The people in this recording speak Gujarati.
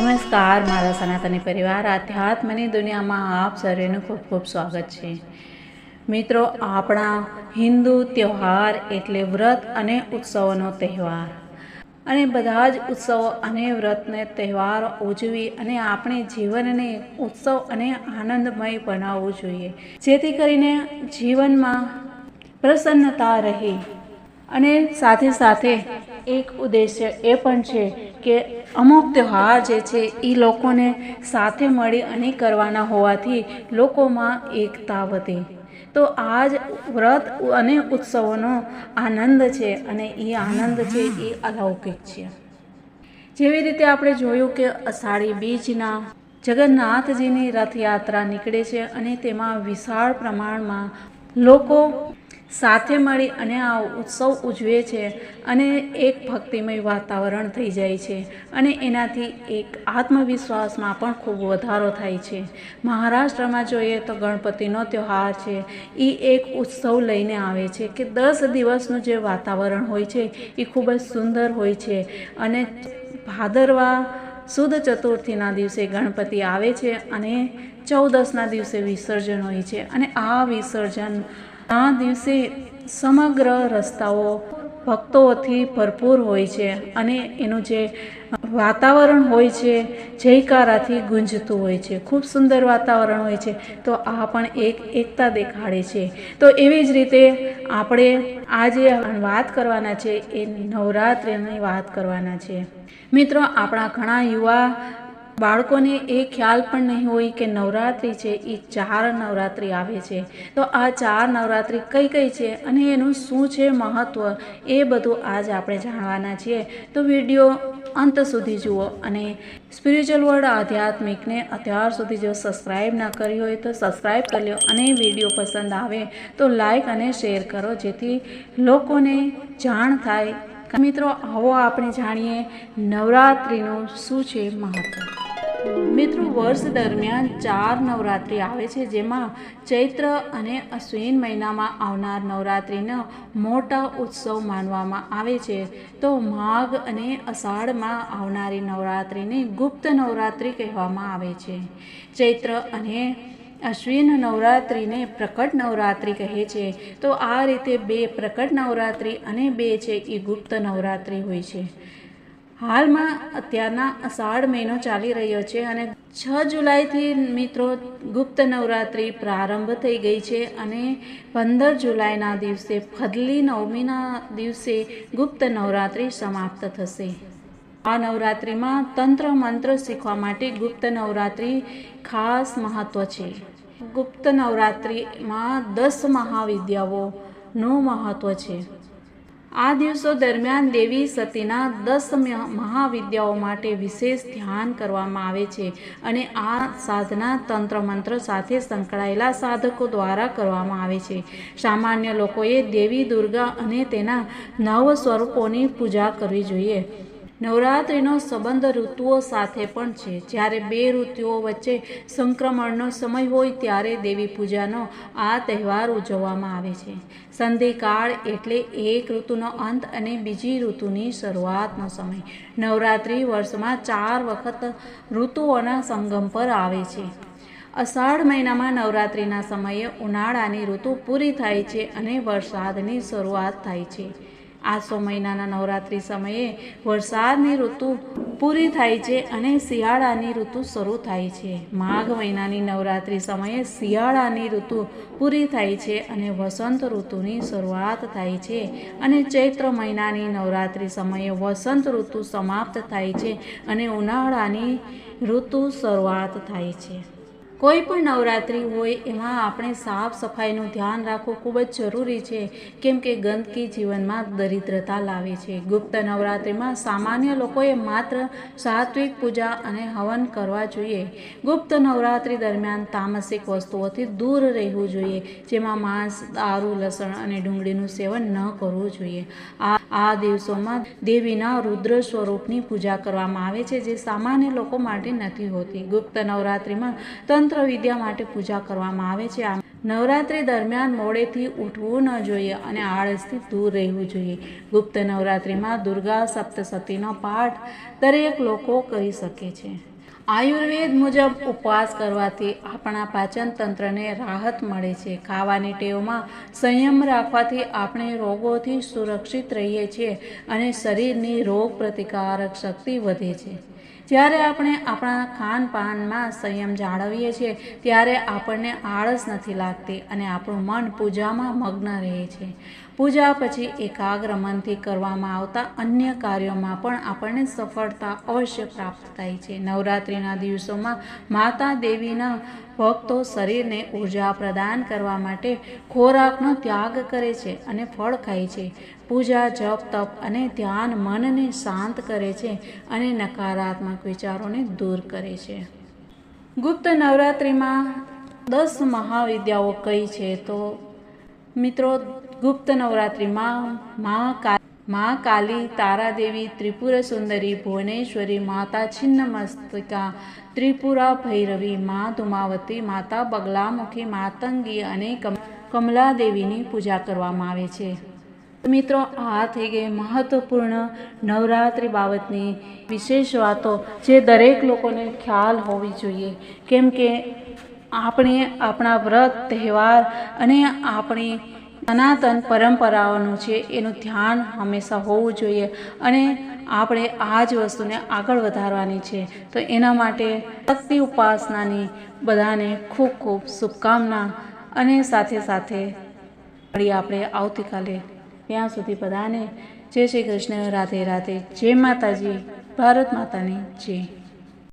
નમસ્કાર મારા સનાતની પરિવાર આધ્યાત્મની દુનિયામાં આપ સર્વેનું ખૂબ ખૂબ સ્વાગત છે। મિત્રો, આપણા હિન્દુ તહેવાર એટલે વ્રત અને ઉત્સવોનો તહેવાર, અને બધા જ ઉત્સવો અને વ્રતને તહેવાર ઉજવી અને આપણે જીવનને ઉત્સવ અને આનંદમય બનાવવું જોઈએ, જેથી કરીને જીવનમાં પ્રસન્નતા રહે। અને સાથે સાથે એક ઉદ્દેશ્ય એ પણ છે કે અમુક તહેવાર જે છે એ લોકોને સાથે મળી અને કરવાના હોવાથી લોકોમાં એકતા વધે। તો આ જ વ્રત અને ઉત્સવોનો આનંદ છે, અને એ આનંદ છે એ અલૌકિક છે। જેવી રીતે આપણે જોયું કે અષાઢી બીજના જગન્નાથજીની રથયાત્રા નીકળે છે, અને તેમાં વિશાળ પ્રમાણમાં લોકો સાથે મળી અને આ ઉત્સવ ઉજવે છે, અને એક ભક્તિમય વાતાવરણ થઈ જાય છે, અને એનાથી એક આત્મવિશ્વાસમાં પણ ખૂબ વધારો થાય છે। મહારાષ્ટ્રમાં જોઈએ તો ગણપતિનો તહેવાર છે, એ એક ઉત્સવ લઈને આવે છે કે 10 દિવસનું જે વાતાવરણ હોય છે એ ખૂબ જ સુંદર હોય છે, અને ભાદરવા સુદ ચતુર્થીના દિવસે ગણપતિ આવે છે અને 14ના દિવસે વિસર્જન હોય છે, અને આ વિસર્જન આ દિવસે સમગ્ર રસ્તાઓ ભક્તોથી ભરપૂર હોય છે, અને એનું જે વાતાવરણ હોય છે જયકારાથી ગુંજતું હોય છે, ખૂબ સુંદર વાતાવરણ હોય છે। તો આ પણ એક એકતા દેખાડે છે। તો એવી જ રીતે આપણે આજે વાત કરવાના છે એ નવરાત્રિની વાત કરવાના છે। મિત્રો, આપણા ઘણા યુવા બાળકોને એ ખ્યાલ પણ નહીં હોય કે નવરાત્રિ છે એ 4 નવરાત્રિ આવે છે। તો આ 4 નવરાત્રિ કઈ કઈ છે અને એનું શું છે મહત્ત્વ, એ બધું આજ આપણે જાણવાના છીએ। તો વિડીયો અંત સુધી જુઓ, અને સ્પિરિચ્યુઅલ વર્લ્ડ આધ્યાત્મિકને અત્યાર સુધી જો સબસ્ક્રાઈબ ના કરી હોય તો સબસ્ક્રાઈબ કરી લો, અને વિડીયો પસંદ આવે તો લાઈક અને શેર કરો, જેથી લોકોને જાણ થાય। મિત્રો, આવો આપણે જાણીએ નવરાત્રિનું શું છે મહત્ત્વ। મિત્રો, વર્ષ દરમિયાન 4 નવરાત્રિ આવે છે, જેમાં ચૈત્ર અને અશ્વિન મહિનામાં આવનાર નવરાત્રિનો મોટા ઉત્સવ માનવામાં આવે છે। તો માઘ અને અષાઢમાં આવનારી નવરાત્રિને ગુપ્ત નવરાત્રિ કહેવામાં આવે છે। ચૈત્ર અને અશ્વિન નવરાત્રિને પ્રકટ નવરાત્રિ કહે છે। તો આ રીતે 2 પ્રકટ નવરાત્રિ અને 2 છે એ ગુપ્ત નવરાત્રિ હોય છે। હાલમાં અત્યારના અષાઢ મહિનો ચાલી રહ્યો છે, અને 6 જુલાઈથી મિત્રો ગુપ્ત નવરાત્રિ પ્રારંભ થઈ ગઈ છે, અને 15 જુલાઈના દિવસે ફદલી નવમીના દિવસે ગુપ્ત નવરાત્રિ સમાપ્ત થશે। આ નવરાત્રિમાં તંત્ર મંત્ર શીખવા માટે ગુપ્ત નવરાત્રિ ખાસ મહત્ત્વ છે। ગુપ્ત નવરાત્રિમાં 10 મહાવિદ્યાઓનું મહત્ત્વ છે। આ દિવસો દરમિયાન દેવી સતીના 10 મહાવિદ્યાઓ માટે વિશેષ ધ્યાન કરવામાં આવે છે, અને આ સાધના તંત્ર મંત્ર સાથે સંકળાયેલા સાધકો દ્વારા કરવામાં આવે છે। સામાન્ય લોકોએ દેવી દુર્ગા અને તેના 9 સ્વરૂપોની પૂજા કરવી જોઈએ। નવરાત્રિનો સંબંધ ઋતુઓ સાથે પણ છે। જ્યારે 2 ઋતુઓ વચ્ચે સંક્રમણનો સમય હોય ત્યારે દેવી પૂજાનો આ તહેવાર ઉજવવામાં આવે છે। સંધિકાળ એટલે એક ઋતુનો અંત અને બીજી ઋતુની શરૂઆતનો સમય। નવરાત્રિ વર્ષમાં 4 વખત ઋતુઓના સંગમ પર આવે છે। અષાઢ મહિનામાં નવરાત્રિના સમયે ઉનાળાની ઋતુ પૂરી થાય છે અને વરસાદની શરૂઆત થાય છે। આસો મહિનાના નવરાત્રિ સમયે વરસાદની ઋતુ પૂરી થાય છે અને શિયાળાની ઋતુ શરૂ થાય છે। માઘ મહિનાની નવરાત્રિ સમયે શિયાળાની ઋતુ પૂરી થાય છે અને વસંત ઋતુની શરૂઆત થાય છે, અને ચૈત્ર મહિનાની નવરાત્રિ સમયે વસંત ઋતુ સમાપ્ત થાય છે અને ઉનાળાની ઋતુ શરૂઆત થાય છે। કોઈ પણ નવરાત્રિ હોય એમાં આપણે સાફ સફાઈનું ધ્યાન રાખવું ખૂબ જ જરૂરી છે, કેમ કે ગંદકી જીવનમાં દરિદ્રતા લાવે છે। ગુપ્ત નવરાત્રિમાં સામાન્ય લોકોએ માત્ર સાત્વિક પૂજા અને હવન કરવા જોઈએ। ગુપ્ત નવરાત્રિ દરમિયાન તામસિક વસ્તુઓથી દૂર રહેવું જોઈએ, જેમાં માંસ, દારૂ, લસણ અને ડુંગળીનું સેવન ન કરવું જોઈએ। આ દિવસોમાં દેવીના રુદ્ર સ્વરૂપની પૂજા કરવામાં આવે છે, જે સામાન્ય લોકો માટે નથી હોતી। ગુપ્ત નવરાત્રિમાં તંત્ર વિદ્યા માટે પૂજા કરવામાં આવે છે। નવરાત્રિ દરમિયાન મોડેથી ઉઠવું ન જોઈએ અને આળસથી દૂર રહેવું જોઈએ। ગુપ્ત નવરાત્રિમાં દુર્ગા સપ્તશતીનો પાઠ દરેક લોકો કરી શકે છે। આયુર્વેદ મુજબ ઉપવાસ કરવાથી આપણા પાચન તંત્રને રાહત મળે છે. ખાવાની ટેવમાં સંયમ રાખવાથી આપણે રોગોથી સુરક્ષિત રહીએ છીએ અને શરીરની રોગ પ્રતિકારક શક્તિ વધે છે. જ્યારે આપણે આપણા ખાનપાનમાં સંયમ જાળવીએ છીએ ત્યારે આપણને આળસ નથી લાગતી અને આપણું મન પૂજામાં મગ્ન રહે છે. પૂજા પછી એકાગ્ર મનથી કરવામાં આવતા અન્ય કાર્યોમાં પણ આપણને સફળતા અવશ્ય પ્રાપ્ત થાય છે. નવરાત્રિના દિવસોમાં માતા દેવીના ભક્તો શરીરને ઉર્જા પ્રદાન કરવા માટે ખોરાકનો ત્યાગ કરે છે અને ફળ ખાય છે. પૂજા, જપ, તપ અને ધ્યાન મનને શાંત કરે છે અને નકારાત્મક વિચારોને દૂર કરે છે. ગુપ્ત નવરાત્રિમાં 10 મહાવિદ્યાઓ કઈ છે? તો મિત્રો, ગુપ્ત નવરાત્રિમાં મા કાલી, તારાદેવી, ત્રિપુર સુંદરી, ભુવનેશ્વરી, માતા છિન્નમસ્તિકા, ત્રિપુરા ભૈરવી, મા ધુમાવતી, માતા બગલામુખી, માતંગી અને કમલાદેવીની પૂજા કરવામાં આવે છે. મિત્રો, આ થઈ ગઈ મહત્વપૂર્ણ નવરાત્રિ બાબતની વિશેષ વાતો જે દરેક લોકોને ખ્યાલ હોવી જોઈએ. કેમ કે આપણે આપણા વ્રત, તહેવાર અને આપણી સનાતન પરંપરાઓનું છે એનું ધ્યાન હંમેશા હોવું જોઈએ અને આપણે આ જ વસ્તુને આગળ વધારવાની છે. તો એના માટે શક્તિ ઉપાસનાની બધાને ખૂબ ખૂબ શુભકામના અને સાથે સાથે મળીએ આપણે આવતીકાલે. ત્યાં સુધી બધાને જય શ્રી કૃષ્ણ, રાધે રાધે, જય માતાજી, ભારત માતાની જય.